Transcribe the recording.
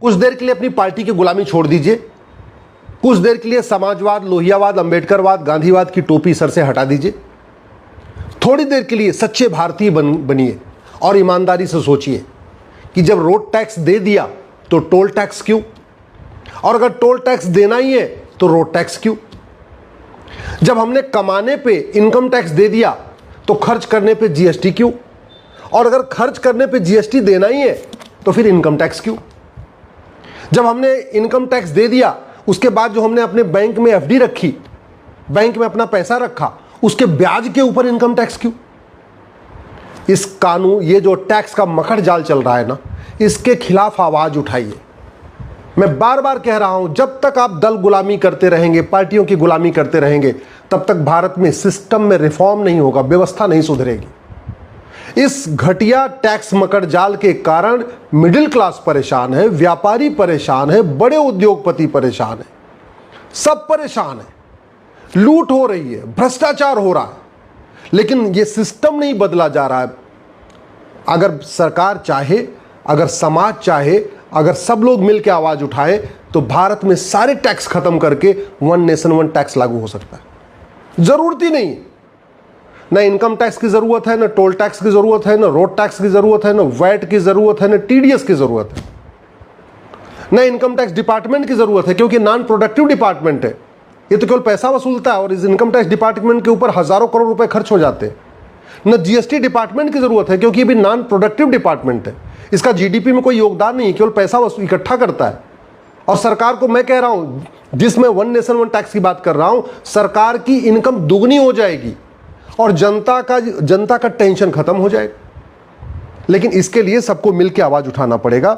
कुछ देर के लिए अपनी पार्टी की गुलामी छोड़ दीजिए, कुछ देर के लिए समाजवाद, लोहियावाद, अंबेडकरवाद, गांधीवाद की टोपी सर से हटा दीजिए। थोड़ी देर के लिए सच्चे भारतीय बनिए और ईमानदारी से सोचिए कि जब रोड टैक्स दे दिया तो टोल टैक्स क्यों, और अगर टोल टैक्स देना ही है तो रोड टैक्स क्यों। जब हमने कमाने पे इनकम टैक्स दे दिया तो खर्च करने पे जीएसटी क्यों, और अगर खर्च करने पे जीएसटी देना ही है तो फिर इनकम टैक्स क्यों। जब हमने इनकम टैक्स दे दिया उसके बाद जो हमने अपने बैंक में एफडी रखी, बैंक में अपना पैसा रखा, उसके ब्याज के ऊपर इनकम टैक्स क्यों। इस कानून, ये जो टैक्स का मकड़ जाल चल रहा है ना, इसके खिलाफ आवाज उठाइए। मैं बार बार कह रहा हूं, जब तक आप दल गुलामी करते रहेंगे, पार्टियों की गुलामी करते रहेंगे, तब तक भारत में सिस्टम में रिफॉर्म नहीं होगा, व्यवस्था नहीं सुधरेगी। इस घटिया टैक्स मकड़ जाल के कारण मिडिल क्लास परेशान है, व्यापारी परेशान है, बड़े उद्योगपति परेशान है, सब परेशान है। लूट हो रही है, भ्रष्टाचार हो रहा है, लेकिन यह सिस्टम नहीं बदला जा रहा है। अगर सरकार चाहे, अगर समाज चाहे, अगर सब लोग मिलकर आवाज उठाए तो भारत में सारे टैक्स खत्म करके वन नेशन वन टैक्स लागू हो सकता है। जरूरत ही नहीं, ना इनकम टैक्स की जरूरत है, ना टोल टैक्स की जरूरत है, ना रोड टैक्स की जरूरत है, ना वैट की जरूरत है, ना टीडीएस की जरूरत है, ना इनकम टैक्स डिपार्टमेंट की जरूरत है, क्योंकि नॉन प्रोडक्टिव डिपार्टमेंट है। ये तो केवल पैसा वसूलता है और इस इनकम टैक्स डिपार्टमेंट के ऊपर हजारों करोड़ रुपए खर्च हो जाते हैं। न जीएसटी डिपार्टमेंट की जरूरत है, क्योंकि ये भी नॉन प्रोडक्टिव डिपार्टमेंट है, इसका जीडीपी में कोई योगदान नहीं, केवल पैसा इकट्ठा करता है। और सरकार को मैं कह रहा हूं, जिसमें वन नेशन वन टैक्स की बात कर रहा हूं, सरकार की इनकम दुगनी हो जाएगी और जनता का टेंशन खत्म हो जाएगा। लेकिन इसके लिए सबको मिलकर आवाज उठाना पड़ेगा।